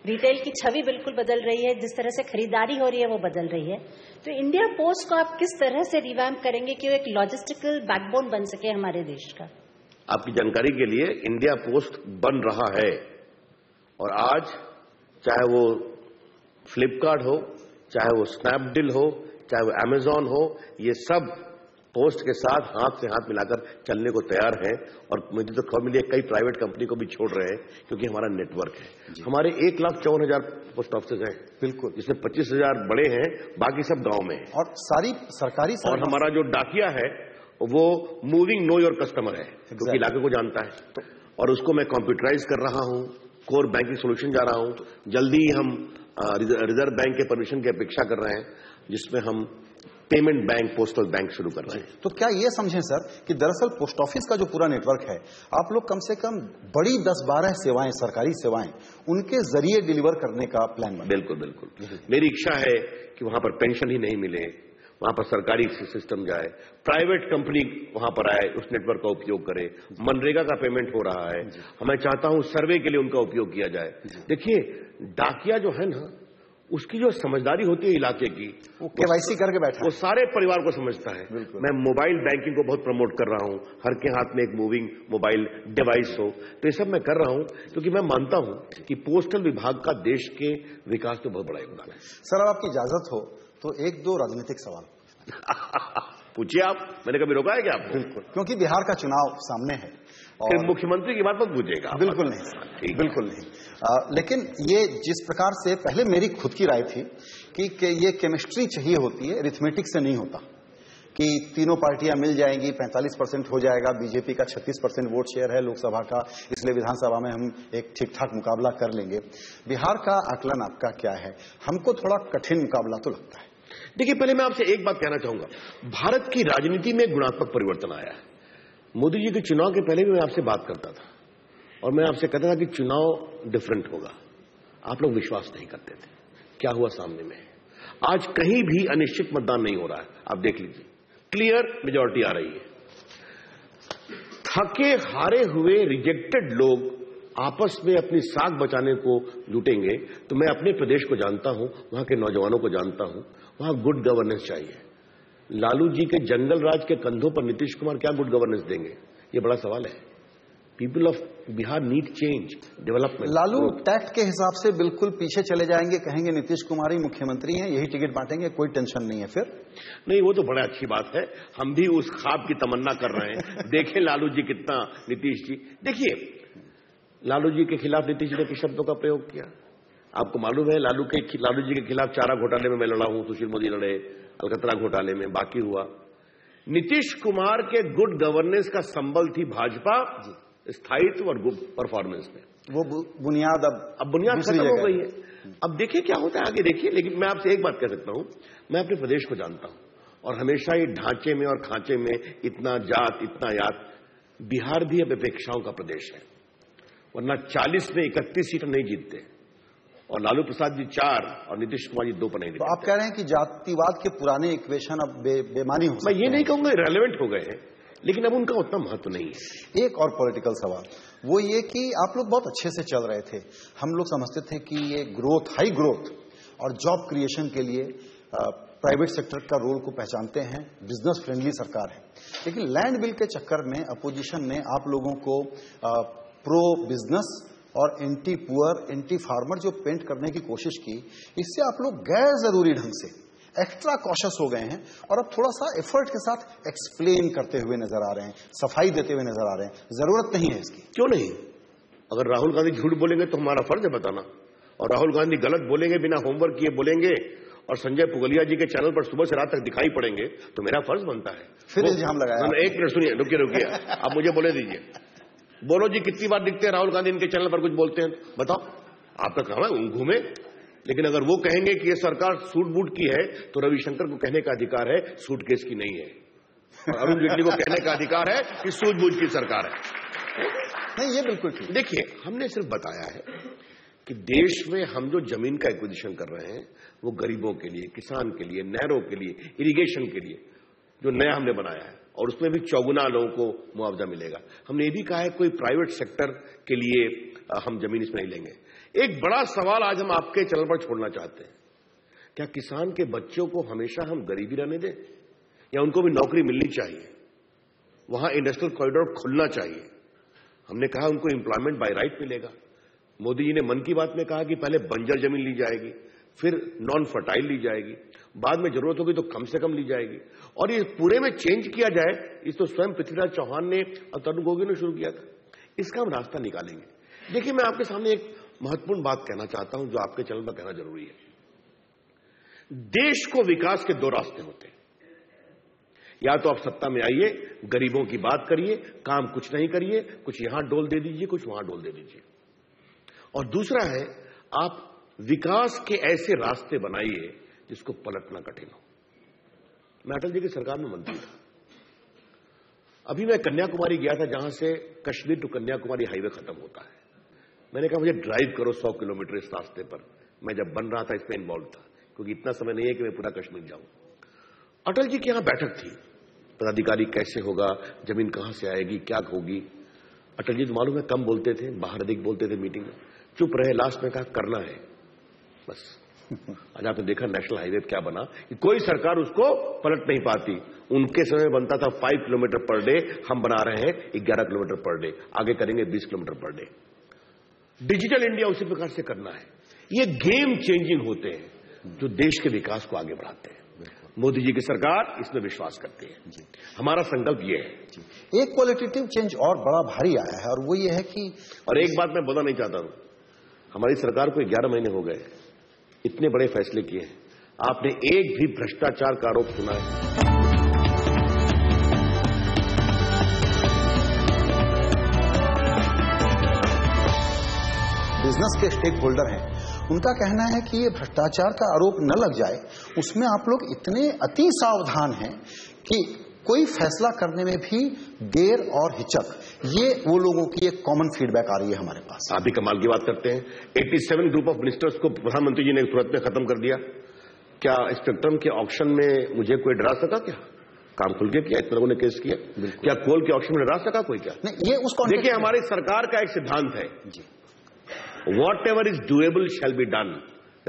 रिटेल की छवि बिल्कुल बदल रही है, जिस तरह से खरीदारी हो रही है वो बदल रही है। तो इंडिया पोस्ट को आप किस तरह से रिवैम्प करेंगे कि वो एक लॉजिस्टिकल बैकबोन बन सके हमारे देश का? आपकी जानकारी के लिए, इंडिया पोस्ट बन रहा है, और आज चाहे वो फ्लिपकार्ट हो, चाहे वो स्नैपडील हो, चाहे वो अमेजॉन हो, ये सब पोस्ट के साथ हाथ से हाथ मिलाकर चलने को तैयार है। और मुझे तो खबर मिली है, कई प्राइवेट कंपनी को भी छोड़ रहे हैं, क्योंकि हमारा नेटवर्क है। हमारे 1,54,000 पोस्ट ऑफिस हैं, बिल्कुल, जिसमें 25,000 बड़े हैं, बाकी सब गांव में हैं, और सारी सरकारी। और हमारा जो डाकिया है वो मूविंग नो योर कस्टमर है, क्योंकि इलाके को जानता है। और उसको मैं कंप्यूटराइज कर रहा हूं, कोर बैंकिंग सोल्यूशन जा रहा हूं। जल्दी हम रिजर्व बैंक के परमिशन की अपेक्षा कर रहे हैं, जिसमें हम पेमेंट बैंक, पोस्टल बैंक शुरू कर रहे हैं। तो क्या ये समझें सर कि दरअसल पोस्ट ऑफिस का जो पूरा नेटवर्क है, आप लोग कम से कम बड़ी 10-12 सेवाएं, सरकारी सेवाएं, उनके जरिए डिलीवर करने का प्लान बनाएं? बिल्कुल बिल्कुल। मेरी इच्छा है कि वहां पर पेंशन ही नहीं मिले, वहां पर सरकारी सिस्टम जाए, प्राइवेट कंपनी वहां पर आए, उस नेटवर्क का उपयोग करे। मनरेगा का पेमेंट हो रहा है, मैं चाहता हूं सर्वे के लिए उनका उपयोग किया जाए। देखिए, डाकिया जो है ना, उसकी जो समझदारी होती है इलाके की, वो केवाईसी करके बैठा, वो सारे परिवार को समझता है। मैं मोबाइल बैंकिंग को बहुत प्रमोट कर रहा हूं, हर के हाथ में एक मूविंग मोबाइल डिवाइस हो, तो ये सब मैं कर रहा हूं क्योंकि मैं मानता हूं कि पोस्टल विभाग का देश के विकास में बहुत बड़ा योगदान है। सर, अब आपकी इजाजत हो तो एक दो राजनीतिक सवाल पूछिए आप, मैंने कभी रोका है क्या आपको? बिल्कुल, क्योंकि बिहार का चुनाव सामने है और मुख्यमंत्री की बात मत पूछिएगा। बिल्कुल नहीं, बिल्कुल नहीं। लेकिन ये जिस प्रकार से पहले मेरी खुद की राय थी कि ये केमिस्ट्री चाहिए होती है, अरिथमेटिक से नहीं होता कि तीनों पार्टियां मिल जाएंगी, 45% हो जाएगा, बीजेपी का 36% वोट शेयर है लोकसभा का, इसलिए विधानसभा में हम एक ठीक ठाक मुकाबला कर लेंगे। बिहार का आकलन आपका क्या है? हमको थोड़ा कठिन मुकाबला तो लगता है। देखिए, पहले मैं आपसे एक बात कहना चाहूंगा, भारत की राजनीति में गुणात्मक परिवर्तन आया है। मोदी जी के चुनाव के पहले भी मैं आपसे बात करता था और मैं आपसे कहता था कि चुनाव डिफरेंट होगा, आप लोग विश्वास नहीं करते थे। क्या हुआ सामने में? आज कहीं भी अनिश्चित मतदान नहीं हो रहा है, आप देख लीजिए, क्लियर मेजॉरिटी आ रही है। थके हारे हुए रिजेक्टेड लोग आपस में अपनी साख बचाने को जुटेंगे, तो मैं अपने प्रदेश को जानता हूं, वहां के नौजवानों को जानता हूं, वहां गुड गवर्नेंस चाहिए। लालू जी के जंगल राज के कंधों पर नीतीश कुमार क्या गुड गवर्नेंस देंगे? ये बड़ा सवाल है। People of Bihar need change, development. Lalu tact के हिसाब से बिल्कुल पीछे चले जाएंगे, कहेंगे नीतीश कुमार ही मुख्यमंत्री हैं, यही टिकट बांटेंगे, कोई टेंशन नहीं है। फिर नहीं, वो तो बड़ा अच्छी बात है, हम भी उस ख्वाब की तमन्ना कर रहे हैं। देखें लालू जी कितना, नीतीश जी देखिए, लालू जी के खिलाफ नीतीश जी ने किस शब्दों का प्रयोग किया आपको मालूम है? लालू जी के खिलाफ चारा घोटाले में मैं लड़ा हूं, सुशील मोदी लड़े, अलकतरा घोटाले में बाकी हुआ। नीतीश कुमार के गुड गवर्नेंस का संबल थी भाजपा, स्थायित्व और गुड परफॉर्मेंस में। वो बुनियाद अब बुनियाद खत्म हो गई है। अब देखिए क्या होता है आगे, देखिए। लेकिन मैं आपसे एक बात कह सकता हूं, मैं अपने प्रदेश को जानता हूं और हमेशा ये ढांचे में और खांचे में इतना जात इतना यात, बिहार भी अब अपेक्षाओं का प्रदेश है, वरना 40 में 31 सीट नहीं जीतते और लालू प्रसाद जी 4 और नीतीश कुमार जी 2 पर नहीं। तो आप कह रहे हैं कि जातिवाद के पुराने इक्वेशन अब बेमानी हो सकते हैं? मैं ये नहीं कहूंगा रेलेवेंट हो गए हैं, लेकिन अब उनका उतना महत्व नहीं है। एक और पॉलिटिकल सवाल, वो ये कि आप लोग बहुत अच्छे से चल रहे थे, हम लोग समझते थे कि ये ग्रोथ, हाई ग्रोथ और जॉब क्रिएशन के लिए प्राइवेट सेक्टर का रोल को पहचानते हैं, बिजनेस फ्रेंडली सरकार है। लेकिन लैंड बिल के चक्कर में अपोजिशन ने आप लोगों को प्रो बिजनेस और एंटी पुअर, एंटी फार्मर जो पेंट करने की कोशिश की, इससे आप लोग गैर जरूरी ढंग से एक्स्ट्रा कॉशियस हो गए हैं और अब थोड़ा सा एफर्ट के साथ एक्सप्लेन करते हुए नजर आ रहे हैं, सफाई देते हुए नजर आ रहे हैं। जरूरत नहीं है इसकी। क्यों नहीं? अगर राहुल गांधी झूठ बोलेंगे तो हमारा फर्ज है बताना, और राहुल गांधी गलत बोलेंगे, बिना होमवर्क किए बोलेंगे और संजय पुगलिया जी के चैनल पर सुबह से रात तक दिखाई पड़ेंगे, तो मेरा फर्ज बनता है। फिर इल्जाम लगाया। एक मिनट सुनिए, रुकिए, आप मुझे बोले दीजिए। बोलो जी, कितनी बार दिखते हैं राहुल गांधी इनके चैनल पर कुछ बोलते हैं? बताओ, आपका काम है घूमे। लेकिन अगर वो कहेंगे कि ये सरकार सूट बूट की है, तो रविशंकर को कहने का अधिकार है सूटकेस की नहीं है, और अरुण जेटली को कहने का अधिकार है कि सूझबूझ की सरकार है। नहीं, ये बिल्कुल ठीक। देखिए, हमने सिर्फ बताया है कि देश में हम जो जमीन का एक्विजिशन कर रहे हैं, वो गरीबों के लिए, किसान के लिए, नहरों के लिए, इरिगेशन के लिए जो नया हमने बनाया है, और उसमें भी चौगुना लोगों को मुआवजा मिलेगा। हमने ये भी कहा है कोई प्राइवेट सेक्टर के लिए हम जमीन इसमें नहीं लेंगे। एक बड़ा सवाल आज हम आपके चैनल पर छोड़ना चाहते हैं, क्या किसान के बच्चों को हमेशा हम गरीबी रहने दें, या उनको भी नौकरी मिलनी चाहिए? वहां इंडस्ट्रियल कॉरिडोर खुलना चाहिए। हमने कहा उनको एम्प्लॉयमेंट बाय राइट मिलेगा। मोदी जी ने मन की बात में कहा कि पहले बंजर जमीन ली जाएगी, फिर नॉन फर्टाइल ली जाएगी, बाद में जरूरत होगी तो कम से कम ली जाएगी, और ये पूरे में चेंज किया जाए। इस तो स्वयं पृथ्वीराज चौहान ने और तरुण गोगोई ने शुरू किया था। इसका हम रास्ता निकालेंगे। देखिए, मैं आपके सामने एक महत्वपूर्ण बात कहना चाहता हूं, जो आपके चैनल पर कहना जरूरी है। देश को विकास के 2 रास्ते होते हैं, या तो आप सत्ता में आइए, गरीबों की बात करिए, काम कुछ नहीं करिए, कुछ यहां डोल दे दीजिए, कुछ वहां डोल दे दीजिए, और दूसरा है आप विकास के ऐसे रास्ते बनाइए जिसको पलटना कठिन हो। मैं अटल जी की सरकार में मंत्री था, अभी मैं कन्याकुमारी गया था, जहां से कश्मीर टू कन्याकुमारी हाईवे खत्म होता है। मैंने कहा मुझे ड्राइव करो 100 किलोमीटर इस रास्ते पर। मैं जब बन रहा था इसमें इन्वॉल्व था, क्योंकि इतना समय नहीं है कि मैं पूरा कश्मीर जाऊं। अटल जी की यहां बैठक थी, पदाधिकारी कैसे होगा, जमीन कहां से आएगी, क्या होगी। अटल जी तो मालूम है कम बोलते थे, बाहर अधिक बोलते थे, मीटिंग में चुप रहे, लास्ट में कहा करना है बस। आज आपने देखा नेशनल हाईवे क्या बना कि कोई सरकार उसको पलट नहीं पाती। उनके समय बनता था 5 किलोमीटर पर डे, हम बना रहे हैं 11 किलोमीटर पर डे, आगे करेंगे 20 kilometre per day. Digital India उसी प्रकार से करना है। ये गेम चेंजिंग होते हैं जो देश के विकास को आगे बढ़ाते हैं। मोदी जी की सरकार इसमें विश्वास करती है। हमारा संकल्प ये है। एक क्वालिटेटिव चेंज और बड़ा भारी आया है और वो ये है कि, और एक बात मैं बोलना नहीं चाहता हूं, हमारी सरकार को 11 महीने हो गए, इतने बड़े फैसले किए हैं, आपने एक भी भ्रष्टाचार का आरोप सुना है? बिजनेस के स्टेक होल्डर हैं, उनका कहना है कि ये भ्रष्टाचार का आरोप न लग जाए, उसमें आप लोग इतने अति सावधान हैं कि कोई फैसला करने में भी देर और हिचक, ये वो लोगों की एक कॉमन फीडबैक आ रही है हमारे पास। आप भी कमाल की बात करते हैं। 87 ग्रुप ऑफ मिनिस्टर्स को प्रधानमंत्री जी ने तुरंत में खत्म कर दिया। क्या स्पेक्ट्रम के ऑक्शन में मुझे कोई डरा सका? क्या काम खुल के किया, इतने लोगों ने केस किया। क्या कोल के ऑक्शन में डरा सका कोई? क्या नहीं, ये उसको देखिए, हमारी सरकार का एक सिद्धांत है, whatever is doable shall be done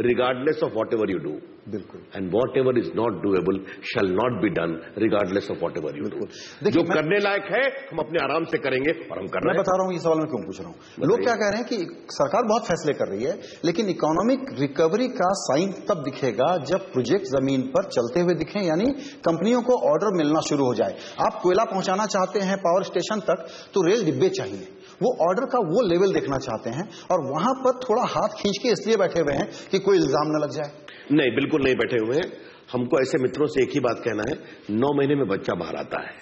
regardless of whatever you do. बिल्कुल। And whatever is not doable shall not be done regardless of whatever you do. जो करने लायक है हम अपने आराम से करेंगे और हम कर रहे हैं। मैं बता रहा हूं ये सवाल मैं क्यों पूछ रहा हूं। लोग क्या कह रहे हैं कि सरकार बहुत फैसले कर रही है, लेकिन इकोनॉमिक रिकवरी का साइन तब दिखेगा जब प्रोजेक्ट जमीन पर चलते हुए दिखें, यानी कंपनियों को ऑर्डर मिलना शुरू हो जाए। आप कोयला पहुंचाना चाहते हैं पावर स्टेशन तक, तो रेल डिब्बे चाहिए, वो ऑर्डर का वो लेवल देखना चाहते हैं, और वहां पर थोड़ा हाथ खींच के इसलिए बैठे हुए हैं कि कोई इल्जाम न लग जाए। नहीं, बिल्कुल नहीं बैठे हुए हैं। हमको ऐसे मित्रों से एक ही बात कहना है, 9 महीने में बच्चा बाहर आता है,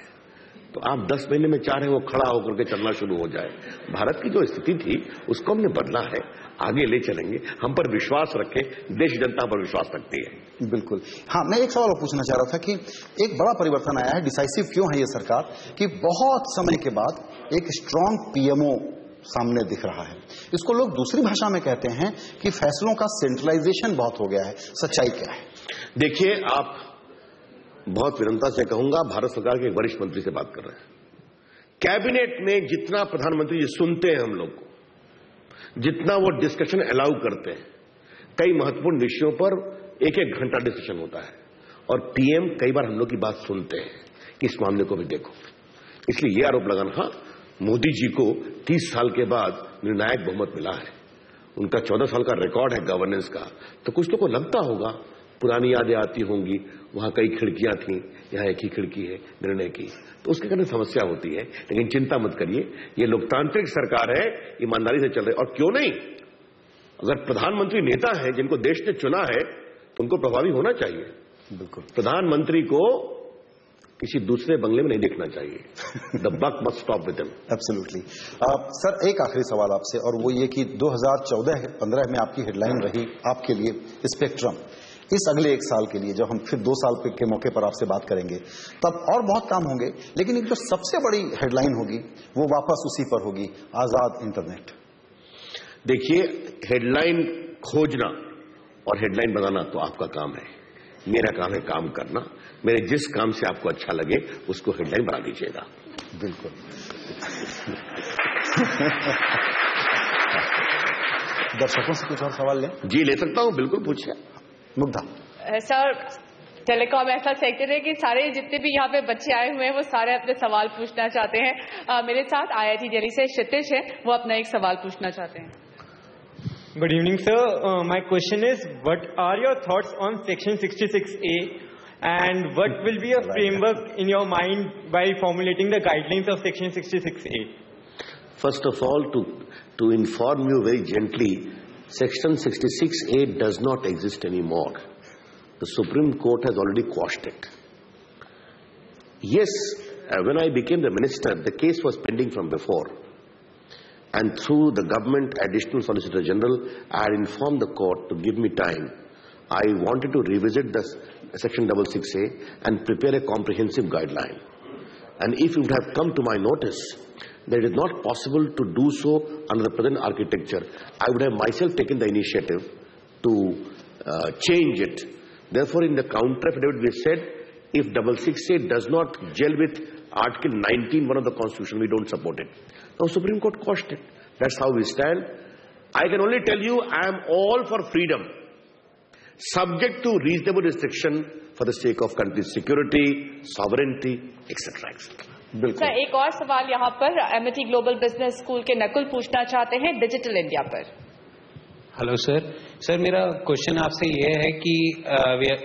तो आप 10 महीने में चाह रहे वो खड़ा होकर के चलना शुरू हो जाए। भारत की जो स्थिति थी उसको हमने बदला है, आगे ले चलेंगे। हम पर विश्वास रखें, देश जनता पर विश्वास रखती है। बिल्कुल। हाँ, मैं एक सवाल और पूछना चाह रहा था कि एक बड़ा परिवर्तन आया है, डिसाइसिव क्यों है ये सरकार, कि बहुत समय के बाद एक स्ट्रांग पीएमओ सामने दिख रहा है। इसको लोग दूसरी भाषा में कहते हैं कि फैसलों का सेंट्रलाइजेशन बहुत हो गया है। सच्चाई क्या है? देखिए, आप बहुत विनम्रता से कहूंगा, भारत सरकार के एक वरिष्ठ मंत्री से बात कर रहे हैं। कैबिनेट में जितना प्रधानमंत्री जी सुनते हैं हम लोग को, जितना वो डिस्कशन अलाउ करते हैं, कई महत्वपूर्ण विषयों पर 1-1 घंटा डिस्कशन होता है, और पीएम कई बार हम लोग की बात सुनते हैं कि इस मामले को भी देखो। इसलिए ये आरोप लगाना, हाँ, मोदी जी को 30 साल के बाद निर्णायक बहुमत मिला है, उनका 14 साल का रिकॉर्ड है गवर्नेंस का, तो कुछ लोगों को लगता होगा, पुरानी यादें आती होंगी, वहां कई खिड़कियां थी, यहां एक ही खिड़की है निर्णय की, तो उसके कारण समस्या होती है। लेकिन चिंता मत करिए, ये लोकतांत्रिक सरकार है, ईमानदारी से चल रही है। और क्यों नहीं, अगर प्रधानमंत्री नेता है जिनको देश ने चुना है तो उनको प्रभावी होना चाहिए। बिल्कुल। प्रधानमंत्री को किसी दूसरे बंगले में नहीं देखना चाहिए। The buck must stop with him. Absolutely. Sir, एक आखिरी सवाल आपसे, और वो ये कि 2014-15 में आपकी हेडलाइन रही आपके लिए स्पेक्ट्रम। इस अगले 1 साल के लिए जब हम फिर 2 साल के मौके पर आपसे बात करेंगे, तब और बहुत काम होंगे, लेकिन एक जो सबसे बड़ी हेडलाइन होगी वो वापस उसी पर होगी, आजाद इंटरनेट। देखिए, हेडलाइन खोजना और हेडलाइन बनाना तो आपका काम है, मेरा काम है काम करना। मेरे जिस काम से आपको अच्छा लगे उसको हेडलाइन बना दीजिएगा। बिल्कुल। दर्शकों से कुछ और सवाल लें? जी, ले सकता हूं, बिल्कुल पूछिए। मुग्धा। सर, टेलीकॉम ऐसा सेक्टर है कि सारे जितने भी यहाँ पे बच्चे आए हुए हैं वो सारे अपने सवाल पूछना चाहते हैं। मेरे साथ IIT दिल्ली से क्षितिज है, वो अपना एक सवाल पूछना चाहते हैं। Good evening, sir. My question is, what are your thoughts on Section 66A, and what will be a framework in your mind while formulating the guidelines of Section 66A? First of all, to inform you very gently, Section 66A does not exist anymore. The Supreme Court has already quashed it. Yes, when I became the minister, the case was pending from before. And through the government additional solicitor general, I had informed the court to give me time. I wanted to revisit the Section 66A and prepare a comprehensive guideline. And if it would have come to my notice that it is not possible to do so under the present architecture, I would have myself taken the initiative to change it. Therefore, in the counter affidavit we said If 668 does not gel with Article 19(1) of the Constitution, we don't support it. Now Supreme Court quashed it. That's how we stand. I can only tell you, I am all for freedom, subject to reasonable restriction for the sake of country's security, sovereignty, etc. etc. Sir, एक और सवाल यहाँ पर एमिटी ग्लोबल बिजनेस स्कूल के नकुल पूछना चाहते हैं डिजिटल इंडिया पर। हेलो सर मेरा क्वेश्चन आपसे ये है कि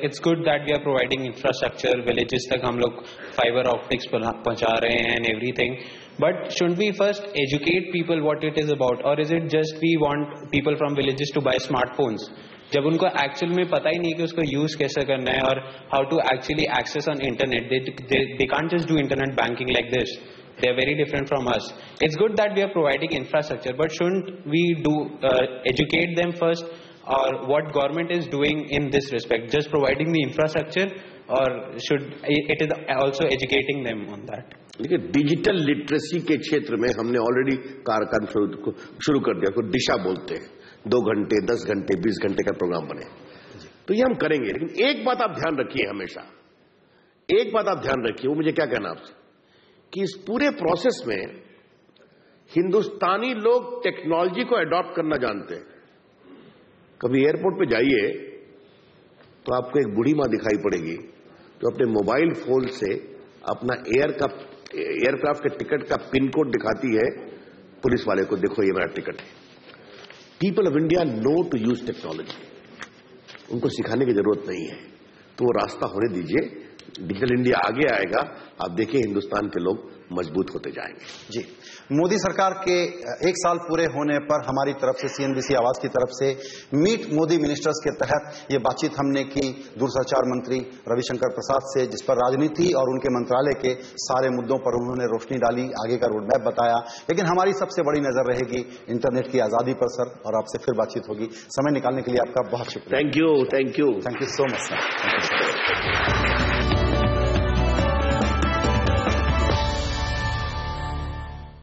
it's good that we are providing infrastructure, villages तक हम लोग फाइबर ऑप्टिक्स पहुंचा रहे हैं and everything, but should we first educate people what it is about, और is it just we want people from villages to buy smartphones जब उनको एक्चुअल में पता ही नहीं कि उसको यूज कैसे करना है और how to actually access on internet, they can't just do internet banking like this. They are very different from us. It's good that we are providing infrastructure, but shouldn't we educate them first, or what government is doing in this respect? Just providing the infrastructure, or should it is also educating them on that? देखिए, डिजिटल लिटरेसी के क्षेत्र में हमने ऑलरेडी कार्यक्रम शुरू कर दिया, को दिशा बोलते हैं. 2 घंटे 10 घंटे 20 घंटे का प्रोग्राम बने, तो ये हम करेंगे. लेकिन एक बात आप ध्यान रखिए, हमेशा एक बात आप ध्यान रखिए, वो मुझे क्या कहना आपसे, कि इस पूरे प्रोसेस में हिंदुस्तानी लोग टेक्नोलॉजी को अडॉप्ट करना जानते हैं. कभी एयरपोर्ट पे जाइए तो आपको एक बूढ़ी मां दिखाई पड़ेगी जो अपने मोबाइल फोन से अपना एयरक्राफ्ट के टिकट का पिन कोड दिखाती है पुलिस वाले को, देखो ये मेरा टिकट है. People of India know to use technology, उनको सिखाने की जरूरत नहीं है, तो वो रास्ता होने दीजिए. डिजिटल इंडिया आगे आएगा, आप देखिए हिंदुस्तान के लोग मजबूत होते जाएंगे. जी, मोदी सरकार के 1 साल पूरे होने पर हमारी तरफ से, CNBC आवाज की तरफ से मीट मोदी मिनिस्टर्स के तहत ये बातचीत हमने की दूरसंचार मंत्री रविशंकर प्रसाद से, जिस पर राजनीति और उनके मंत्रालय के सारे मुद्दों पर उन्होंने रोशनी डाली, आगे का रोड मैप बताया. लेकिन हमारी सबसे बड़ी नजर रहेगी इंटरनेट की आजादी पर सर, और आपसे फिर बातचीत होगी. समय निकालने के लिए आपका बहुत शुक्रिया. Thank you so much sir.